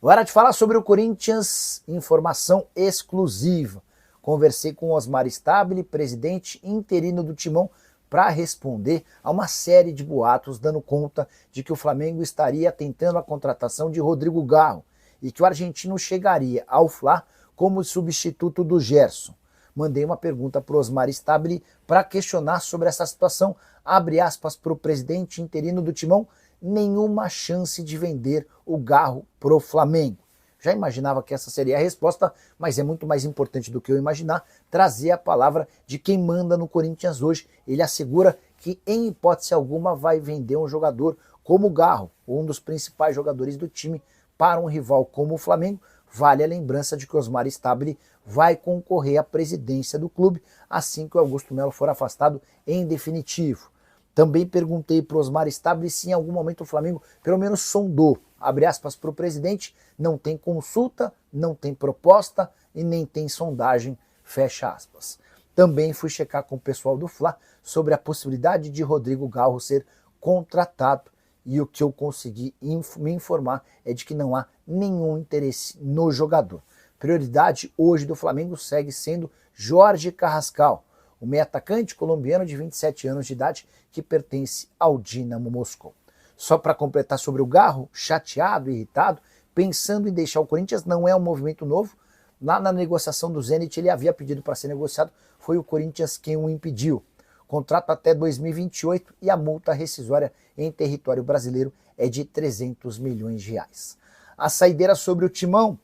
Hora de falar sobre o Corinthians, informação exclusiva. Conversei com Osmar Stabile, presidente interino do Timão, para responder a uma série de boatos dando conta de que o Flamengo estaria tentando a contratação de Rodrigo Garro e que o argentino chegaria ao Fla como substituto do Gerson. Mandei uma pergunta para o Osmar Stabile para questionar sobre essa situação. Abre aspas para o presidente interino do Timão: nenhuma chance de vender o Garro pro Flamengo. Já imaginava que essa seria a resposta, mas é muito mais importante do que eu imaginar trazer a palavra de quem manda no Corinthians hoje. Ele assegura que, em hipótese alguma, vai vender um jogador como o Garro, um dos principais jogadores do time, para um rival como o Flamengo. Vale a lembrança de que Osmar Stabile vai concorrer à presidência do clube assim que o Augusto Melo for afastado em definitivo. Também perguntei para o Osmar Stabile se em algum momento o Flamengo pelo menos sondou, abre aspas para o presidente: não tem consulta, não tem proposta e nem tem sondagem, fecha aspas. Também fui checar com o pessoal do Fla sobre a possibilidade de Rodrigo Garro ser contratado e o que eu consegui me informar é de que não há nenhum interesse no jogador. Prioridade hoje do Flamengo segue sendo Jorge Carrascal, o meio-atacante colombiano de 27 anos de idade que pertence ao Dinamo Moscou. Só para completar sobre o Garro, chateado e irritado, pensando em deixar o Corinthians, não é um movimento novo. Lá na negociação do Zenit ele havia pedido para ser negociado, foi o Corinthians quem o impediu. Contrato até 2028 e a multa rescisória em território brasileiro é de 300 milhões de reais. A saideira sobre o Timão: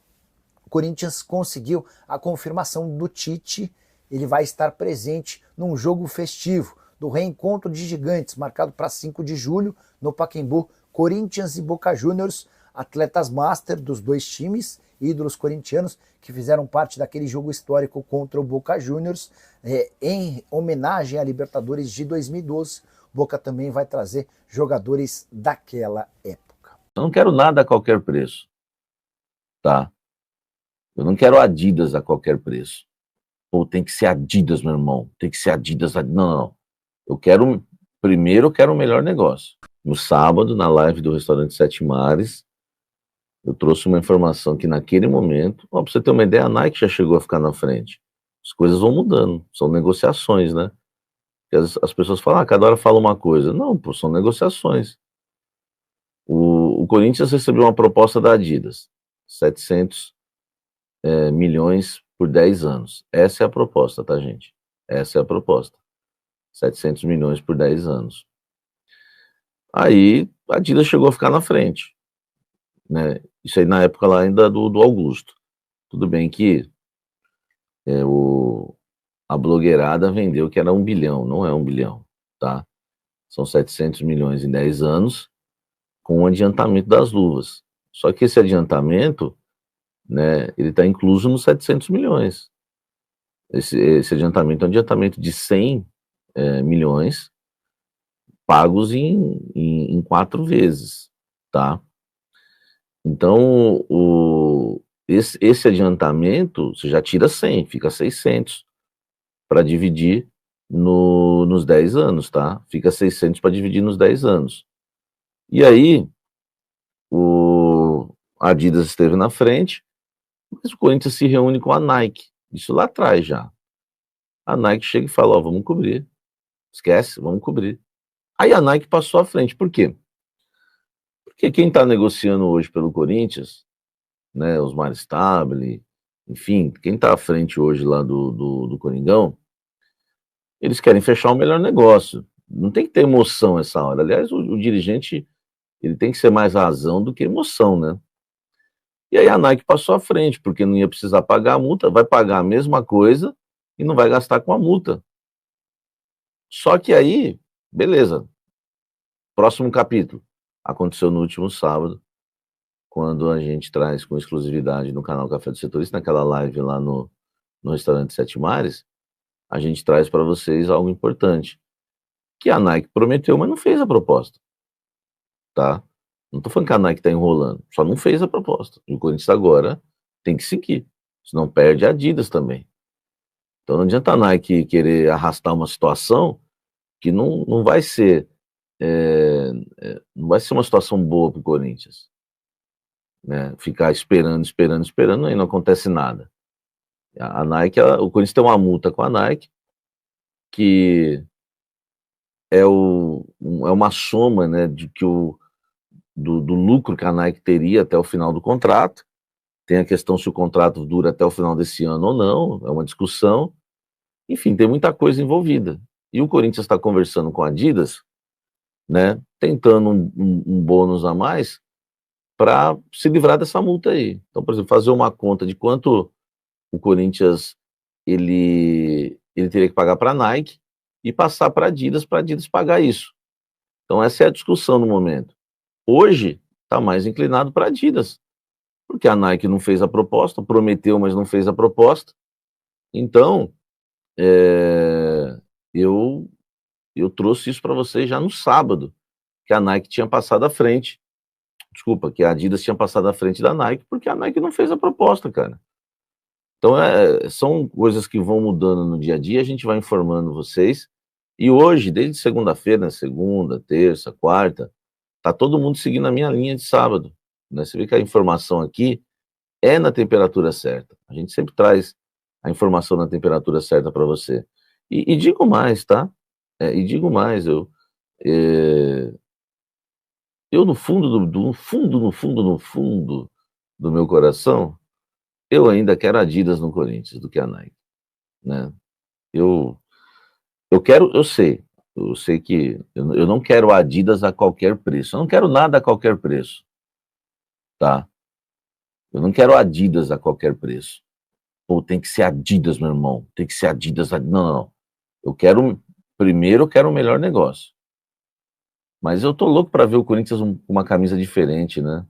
o Corinthians conseguiu a confirmação do Tite. Ele vai estar presente num jogo festivo do reencontro de gigantes, marcado para 5 de julho, no Pacaembu. Corinthians e Boca Juniors, atletas master dos dois times, ídolos corintianos que fizeram parte daquele jogo histórico contra o Boca Juniors, em homenagem à Libertadores de 2012. Boca também vai trazer jogadores daquela época. Eu não quero nada a qualquer preço, tá? Eu não quero Adidas a qualquer preço. Pô, tem que ser Adidas, meu irmão. Tem que ser Adidas. Não. Primeiro eu quero o melhor negócio. No sábado, na live do restaurante Sete Mares, eu trouxe uma informação que naquele momento, pra você ter uma ideia, a Nike já chegou a ficar na frente. As coisas vão mudando, são negociações, né? As pessoas falam, cada hora fala uma coisa. Não, pô, são negociações. O Corinthians recebeu uma proposta da Adidas, 700 milhões por 10 anos. Essa é a proposta, tá, gente? Essa é a proposta. 700 milhões por 10 anos. Aí a Adidas chegou a ficar na frente, né? Isso aí na época lá ainda do Augusto. Tudo bem que a blogueirada vendeu que era 1 bilhão, não é 1 bilhão, tá? São 700 milhões em 10 anos, com o adiantamento das luvas. Só que esse adiantamento, né, ele está incluso nos 700 milhões. Esse adiantamento é um adiantamento de 100 milhões pagos em 4 vezes, tá? Então, esse adiantamento, você já tira 100, fica 600 para dividir nos 10 anos, tá? Fica 600 para dividir nos 10 anos. E aí, a Adidas esteve na frente, mas o Corinthians se reúne com a Nike, isso lá atrás já. A Nike chega e fala, ó, vamos cobrir. Esquece, vamos cobrir. Aí a Nike passou à frente. Por quê? Porque quem está negociando hoje pelo Corinthians, né, Osmar Stabile, enfim, quem está à frente hoje lá do Coringão, eles querem fechar o melhor negócio. Não tem que ter emoção essa hora. Aliás, o dirigente, ele tem que ser mais razão do que emoção, né? E aí a Nike passou à frente, porque não ia precisar pagar a multa, vai pagar a mesma coisa e não vai gastar com a multa. Só que aí, beleza. Próximo capítulo. Aconteceu no último sábado, quando a gente traz com exclusividade no canal Café do Setorista, naquela live lá no restaurante Sete Mares, a gente traz para vocês algo importante, que a Nike prometeu, mas não fez a proposta, tá? Não tô falando que a Nike tá enrolando, só não fez a proposta. E o Corinthians agora tem que seguir, senão perde a Adidas também. Então não adianta a Nike querer arrastar uma situação que não vai ser não vai ser uma situação boa para o Corinthians. né? Ficar esperando, aí não acontece nada. A Nike, o Corinthians tem uma multa com a Nike, que é uma soma, né, do lucro que a Nike teria até o final do contrato. Tem a questão se o contrato dura até o final desse ano ou não, é uma discussão. Enfim, tem muita coisa envolvida. E o Corinthians está conversando com a Adidas, né, tentando um bônus a mais para se livrar dessa multa aí. Então, por exemplo, fazer uma conta de quanto o Corinthians ele teria que pagar para a Nike e passar para a Adidas pagar isso. Então, essa é a discussão no momento. Hoje, está mais inclinado para a Adidas, porque a Nike não fez a proposta, prometeu, mas não fez a proposta. Então, eu trouxe isso para vocês já no sábado, que a Nike tinha passado à frente. Desculpa, que a Adidas tinha passado à frente da Nike, porque a Nike não fez a proposta, cara. Então, são coisas que vão mudando no dia a dia, a gente vai informando vocês. E hoje, desde segunda-feira, segunda, terça, quarta, tá todo mundo seguindo a minha linha de sábado, né? Você vê que a informação aqui é na temperatura certa. A gente sempre traz a informação na temperatura certa para você. E digo mais, tá? E digo mais, eu no fundo no fundo do meu coração, eu ainda quero Adidas no Corinthians do que a Nike, né? Eu eu sei que eu não quero Adidas a qualquer preço. Eu não quero nada a qualquer preço, tá? Eu não quero Adidas a qualquer preço. Pô, tem que ser Adidas, meu irmão. Tem que ser Adidas. Não, não, não. Primeiro eu quero o melhor negócio. Mas eu tô louco para ver o Corinthians com uma camisa diferente, né?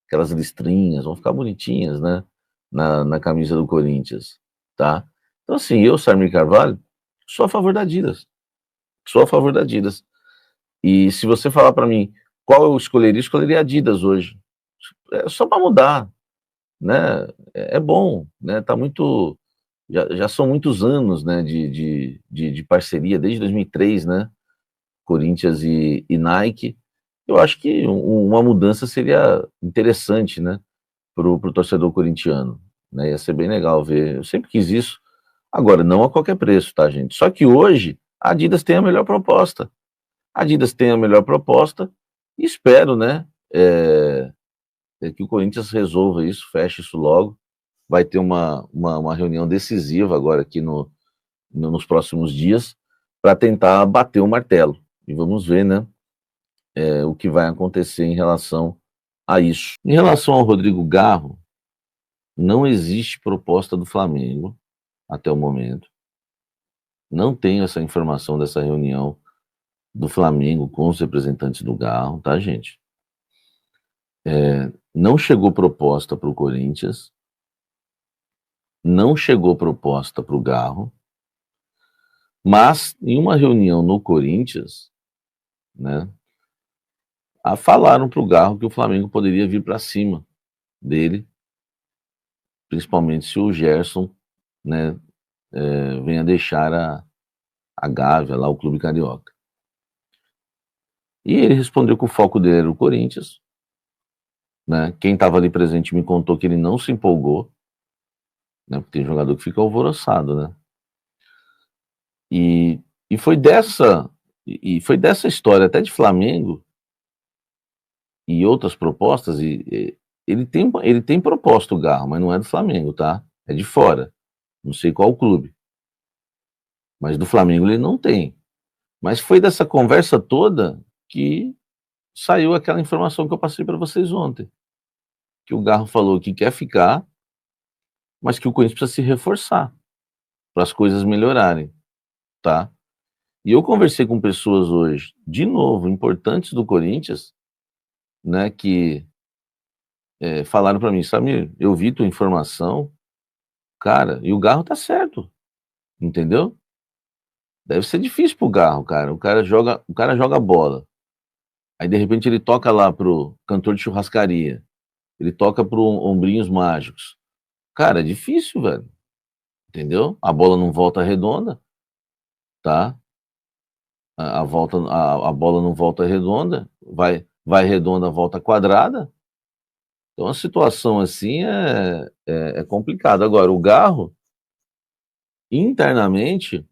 Aquelas listrinhas, vão ficar bonitinhas, né? Na camisa do Corinthians, tá? Então, assim, eu, Samir Carvalho, sou a favor da Adidas. Sou a favor da Adidas. E se você falar para mim qual eu escolheria Adidas hoje. É só para mudar, né? É bom, né? Tá muito, já são muitos anos, né? De parceria desde 2003, né? Corinthians e Nike. Eu acho que uma mudança seria interessante, né? Pro torcedor corintiano, né? Ia ser bem legal ver. Eu sempre quis isso. Agora, não a qualquer preço, tá, gente? Só que hoje a Adidas tem a melhor proposta. A Adidas tem a melhor proposta e espero, né? Que o Corinthians resolva isso, feche isso logo. Vai ter uma reunião decisiva agora aqui nos próximos dias para tentar bater o martelo. E vamos ver, né? O que vai acontecer em relação a isso. Em relação ao Rodrigo Garro, não existe proposta do Flamengo até o momento. Não tenho essa informação dessa reunião do Flamengo com os representantes do Garro, tá, gente? Não chegou proposta para o Corinthians, não chegou proposta para o Garro, mas em uma reunião no Corinthians, né, falaram para o Garro que o Flamengo poderia vir para cima dele, principalmente se o Gerson, né, venha deixar a Gávea, lá o Clube Carioca. E ele respondeu que o foco dele era o Corinthians, né? Quem estava ali presente me contou que ele não se empolgou, né? Porque tem jogador que fica alvoroçado, né? E foi dessa história até de Flamengo e outras propostas, ele tem proposto o Garro, mas não é do Flamengo, tá? É de fora. Não sei qual clube. Mas do Flamengo ele não tem. Mas foi dessa conversa toda que saiu aquela informação que eu passei para vocês ontem. Que o Garro falou que quer ficar, mas que o Corinthians precisa se reforçar para as coisas melhorarem, tá? E eu conversei com pessoas hoje, de novo, importantes do Corinthians, né, que falaram para mim, Samir, eu vi tua informação, cara, e o Garro tá certo, entendeu? Deve ser difícil pro Garro, cara. O cara joga bola. Aí de repente ele toca lá pro cantor de churrascaria. Ele toca pro Ombrinhos Mágicos. Cara, é difícil, velho. Entendeu? A bola não volta redonda, tá? A bola não volta redonda, vai redonda, volta quadrada. Então, a situação assim é complicada. Agora, o Garro, internamente,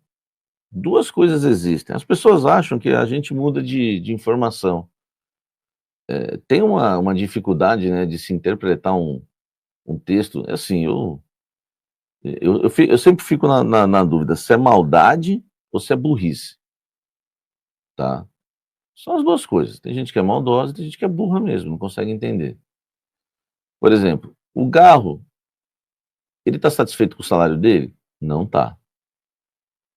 duas coisas existem. As pessoas acham que a gente muda de informação. Tem uma dificuldade, né, de se interpretar um texto. Assim, eu sempre fico na dúvida se é maldade ou se é burrice, tá? São as duas coisas. Tem gente que é maldosa, tem gente que é burra mesmo, não consegue entender. Por exemplo, o Garro, ele está satisfeito com o salário dele? Não está.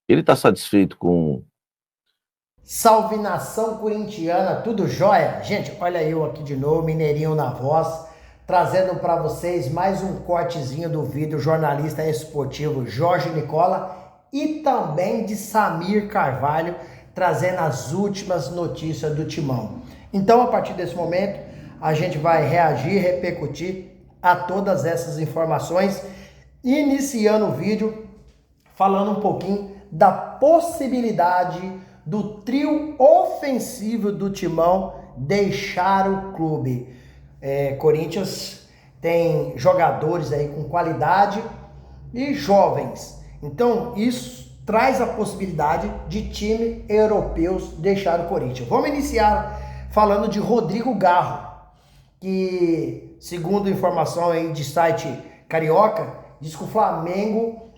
Ele está satisfeito com... Salve nação corintiana, tudo jóia? Gente, olha eu aqui de novo, Mineirinho na voz, trazendo para vocês mais um cortezinho do vídeo jornalista esportivo Jorge Nicola e também de Samir Carvalho, trazendo as últimas notícias do Timão. Então, a partir desse momento, a gente vai reagir, repercutir a todas essas informações, iniciando o vídeo falando um pouquinho da possibilidade do trio ofensivo do Timão deixar o clube. Corinthians tem jogadores aí com qualidade e jovens. Então isso traz a possibilidade de time europeus deixar o Corinthians. Vamos iniciar falando de Rodrigo Garro, que segundo informação aí de site carioca, diz que o Flamengo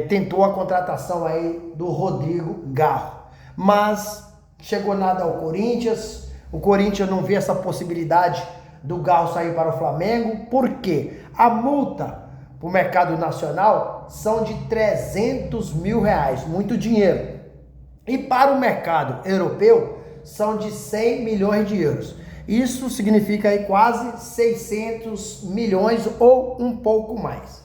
tentou a contratação aí do Rodrigo Garro, mas chegou nada ao Corinthians. O Corinthians não vê essa possibilidade do Garro sair para o Flamengo, porque a multa para o mercado nacional são de 300 mil reais, muito dinheiro, e para o mercado europeu são de 100 milhões de euros. Isso significa aí quase 600 milhões ou um pouco mais.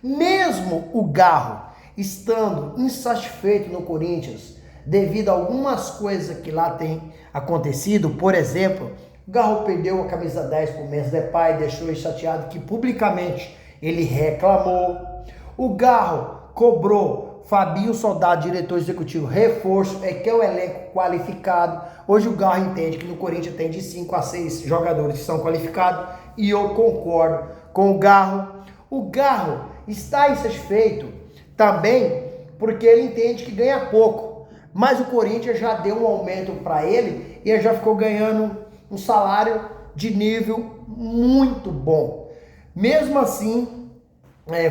Mesmo o Garro estando insatisfeito no Corinthians, devido a algumas coisas que lá tem acontecido, por exemplo, o Garro perdeu a camisa 10 para o Memphis Depay, deixou ele chateado que publicamente ele reclamou. O Garro cobrou Fabinho Soldado, diretor executivo, reforço, que é o elenco qualificado. Hoje o Garro entende que no Corinthians tem de 5 a 6 jogadores que são qualificados, e eu concordo com o Garro. O Garro está insatisfeito também porque ele entende que ganha pouco, mas o Corinthians já deu um aumento para ele e ele já ficou ganhando um salário de nível muito bom. Mesmo assim,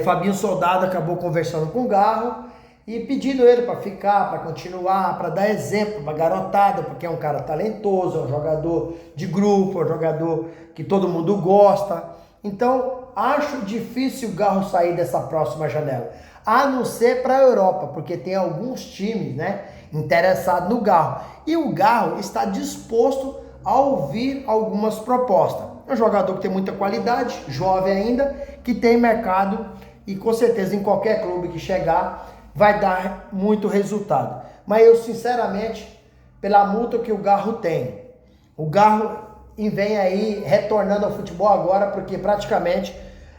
Fabinho Soldado acabou conversando com o Garro e pedindo ele para ficar, para continuar, para dar exemplo para a garotada, porque é um cara talentoso, é um jogador de grupo, é um jogador que todo mundo gosta. Então, acho difícil o Garro sair dessa próxima janela, a não ser para a Europa, porque tem alguns times, né, interessados no Garro. E o Garro está disposto a ouvir algumas propostas. É um jogador que tem muita qualidade, jovem ainda, que tem mercado e com certeza em qualquer clube que chegar vai dar muito resultado. Mas eu, sinceramente, pela multa que o Garro tem, o Garro vem aí retornando ao futebol agora, porque praticamente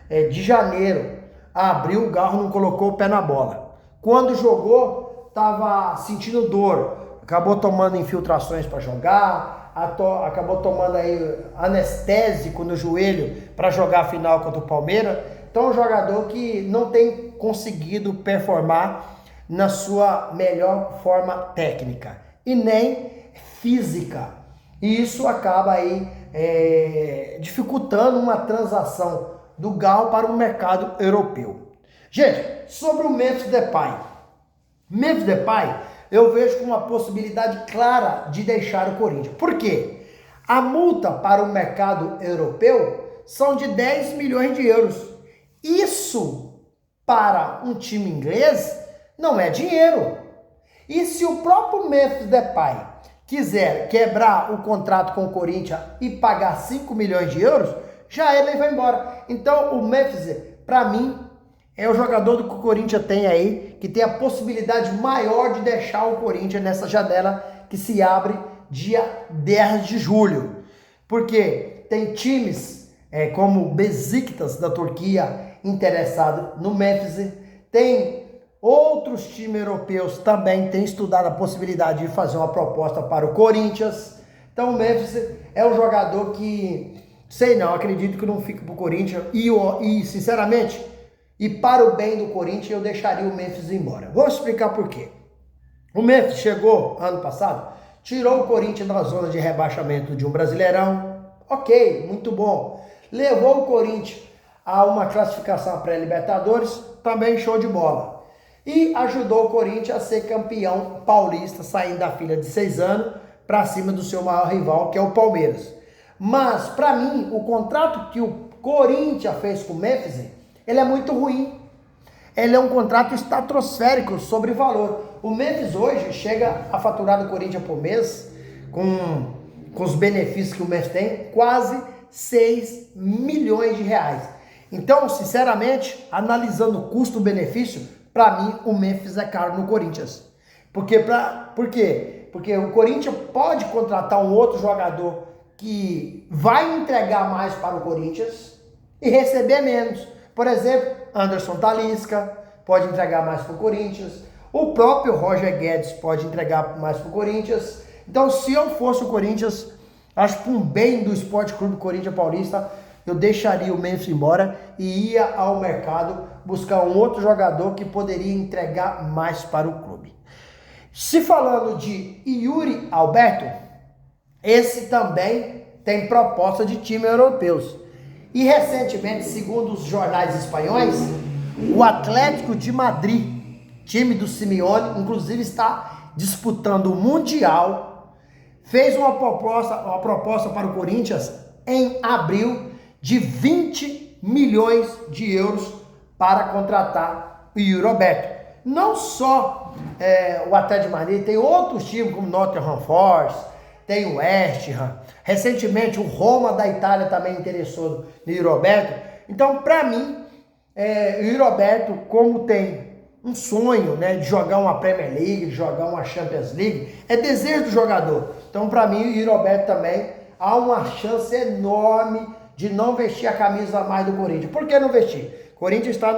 de janeiro a abril o Garro não colocou o pé na bola. Quando jogou, estava sentindo dor, acabou tomando infiltrações para jogar, acabou tomando aí anestésico no joelho para jogar a final contra o Palmeiras. Então é um jogador que não tem conseguido performar na sua melhor forma técnica e nem física. E isso acaba aí dificultando uma transação do Garro para o mercado europeu. Gente, sobre o Memphis Depay. Memphis Depay eu vejo como uma possibilidade clara de deixar o Corinthians. Por quê? A multa para o mercado europeu são de 10 milhões de euros. Isso, para um time inglês, não é dinheiro. E se o próprio Memphis Depay quiser quebrar o contrato com o Corinthians e pagar 5 milhões de euros, já ele vai embora. Então o Memphis, para mim, é o jogador que o Corinthians tem aí, que tem a possibilidade maior de deixar o Corinthians nessa janela que se abre dia 10 de julho. Porque tem times como o Besiktas da Turquia interessado no Memphis, tem outros times europeus também têm estudado a possibilidade de fazer uma proposta para o Corinthians. Então o Memphis é um jogador que Sei não, acredito que não fica pro Corinthians e sinceramente, e para o bem do Corinthians, eu deixaria o Memphis embora. Vou explicar por quê. O Memphis chegou ano passado, tirou o Corinthians da zona de rebaixamento de um Brasileirão, ok, muito bom. Levou o Corinthians a uma classificação pré-Libertadores, também show de bola. E ajudou o Corinthians a ser campeão paulista, saindo da fila de 6 anos para cima do seu maior rival, que é o Palmeiras. Mas, para mim, o contrato que o Corinthians fez com o Memphis, ele é muito ruim. Ele é um contrato estratosférico sobre valor. O Memphis hoje chega a faturar do Corinthians por mês, com os benefícios que o Memphis tem, quase 6 milhões de reais. Então, sinceramente, analisando o custo-benefício, para mim, o Memphis é caro no Corinthians. Por quê? Porque o Corinthians pode contratar um outro jogador que vai entregar mais para o Corinthians e receber menos. Por exemplo, Anderson Talisca pode entregar mais para o Corinthians. O próprio Roger Guedes pode entregar mais para o Corinthians. Então, se eu fosse o Corinthians, acho que um bem do Esporte Clube Corinthians Paulista, eu deixaria o Memphis embora e ia ao mercado buscar um outro jogador que poderia entregar mais para o clube. Se falando de Yuri Alberto, esse também tem proposta de times europeus. E recentemente, segundo os jornais espanhóis, o Atlético de Madrid, time do Simeone, inclusive está disputando o Mundial, fez uma proposta para o Corinthians em abril de 20 milhões de euros para contratar o Yuri Alberto. Não só o Atlético de Madrid, tem outros times como Nottingham Forest, tem o West Ham. Recentemente o Roma da Itália também interessou no Yuri Alberto. Então, para mim, o Yuri Alberto, como tem um sonho, né, de jogar uma Premier League, de jogar uma Champions League, é desejo do jogador. Então, para mim, o Yuri Alberto também há uma chance enorme de não vestir a camisa mais do Corinthians. Por que não vestir? O Corinthians está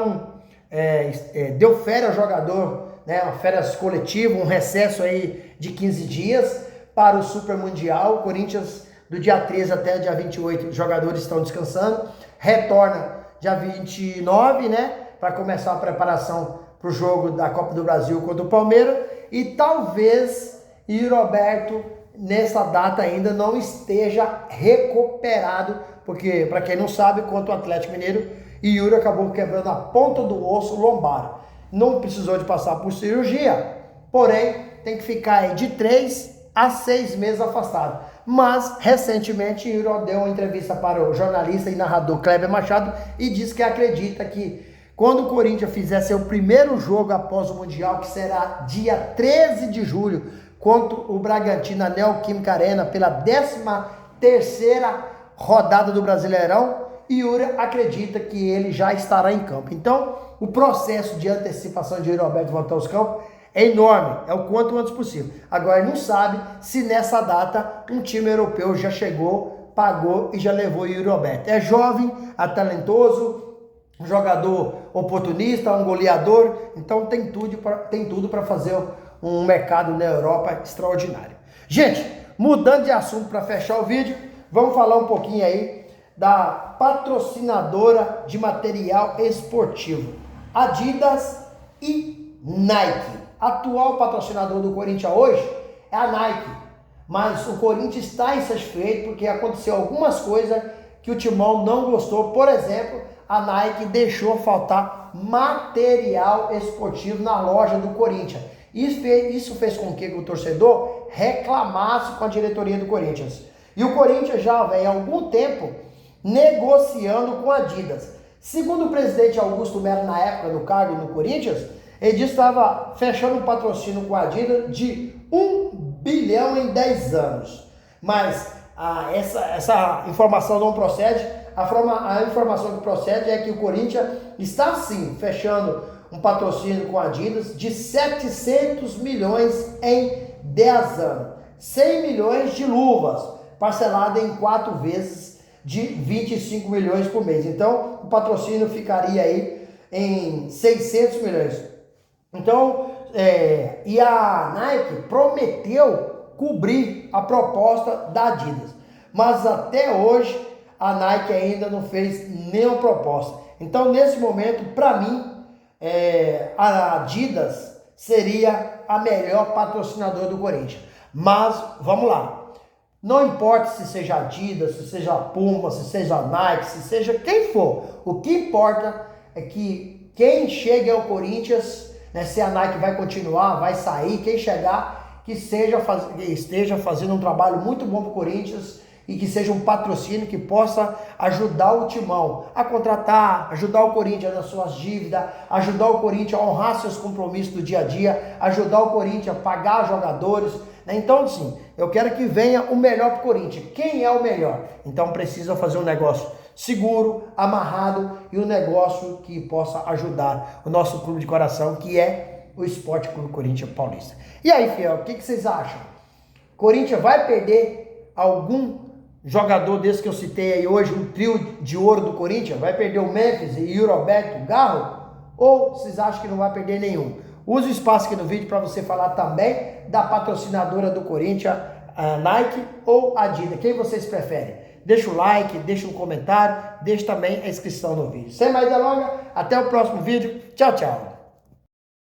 deu férias ao jogador, né, uma férias coletiva, um recesso aí de 15 dias para o Super Mundial. O Corinthians, do dia 13 até dia 28, os jogadores estão descansando. Retorna dia 29, né, para começar a preparação para o jogo da Copa do Brasil contra o Palmeiras. E talvez Yuri Alberto, nessa data ainda, não esteja recuperado, porque, para quem não sabe, contra o Atlético Mineiro, Yuri acabou quebrando a ponta do osso lombar. Não precisou de passar por cirurgia, porém, tem que ficar aí de 3 a 6 meses afastado. Mas, recentemente, Yuri deu uma entrevista para o jornalista e narrador Kleber Machado e disse que acredita que quando o Corinthians fizer seu primeiro jogo após o Mundial, que será dia 13 de julho, contra o Bragantino na Neoquímica Arena, pela 13ª rodada do Brasileirão, Yuri acredita que ele já estará em campo. Então, o processo de antecipação de Yuri Alberto voltar aos campos é enorme, é o quanto antes possível. Agora, ele não sabe se nessa data um time europeu já chegou, pagou e já levou Yuri Alberto. É jovem, é talentoso, um jogador oportunista, um goleador, então tem tudo para fazer um mercado na Europa extraordinário. Gente, mudando de assunto para fechar o vídeo, vamos falar um pouquinho aí da patrocinadora de material esportivo, Adidas e Nike. Atual patrocinador do Corinthians hoje é a Nike, mas o Corinthians está insatisfeito porque aconteceu algumas coisas que o Timão não gostou. Por exemplo, a Nike deixou faltar material esportivo na loja do Corinthians. Isso fez com que o torcedor reclamasse com a diretoria do Corinthians. E o Corinthians já vem há algum tempo negociando com a Adidas. Segundo o presidente Augusto Melo, na época do cargo no Corinthians, ele disse que estava fechando um patrocínio com a Adidas de 1 bilhão em 10 anos. Mas essa informação não procede. A informação que procede é que o Corinthians está sim fechando um patrocínio com a Adidas de 700 milhões em 10 anos. 100 milhões de luvas, parcelada em 4 vezes de 25 milhões por mês. Então, o patrocínio ficaria aí em 600 milhões. Então, e a Nike prometeu cobrir a proposta da Adidas. Mas até hoje, a Nike ainda não fez nenhuma proposta. Então, nesse momento, para mim, a Adidas seria a melhor patrocinadora do Corinthians. Mas, vamos lá. Não importa se seja Adidas, se seja Puma, se seja Nike, se seja quem for. O que importa é que quem chega ao Corinthians, né, se a Nike vai continuar, vai sair, quem chegar, que esteja fazendo um trabalho muito bom para o Corinthians e que seja um patrocínio que possa ajudar o Timão a contratar, ajudar o Corinthians nas suas dívidas, ajudar o Corinthians a honrar seus compromissos do dia a dia, ajudar o Corinthians a pagar jogadores. Então, sim, eu quero que venha o melhor para o Corinthians. Quem é o melhor? Então, precisa fazer um negócio seguro, amarrado e um negócio que possa ajudar o nosso clube de coração, que é o Esporte Clube Corinthians Paulista. E aí, fiel, o que vocês acham? Corinthians vai perder algum jogador desse que eu citei aí hoje, um trio de ouro do Corinthians? Vai perder o Memphis e o Roberto Garro? Ou vocês acham que não vai perder nenhum? Use o espaço aqui no vídeo para você falar também da patrocinadora do Corinthians, a Nike ou a Adidas. Quem vocês preferem? Deixa o like, deixa um comentário, deixa também a inscrição no vídeo. Sem mais delongas, até o próximo vídeo. Tchau, tchau.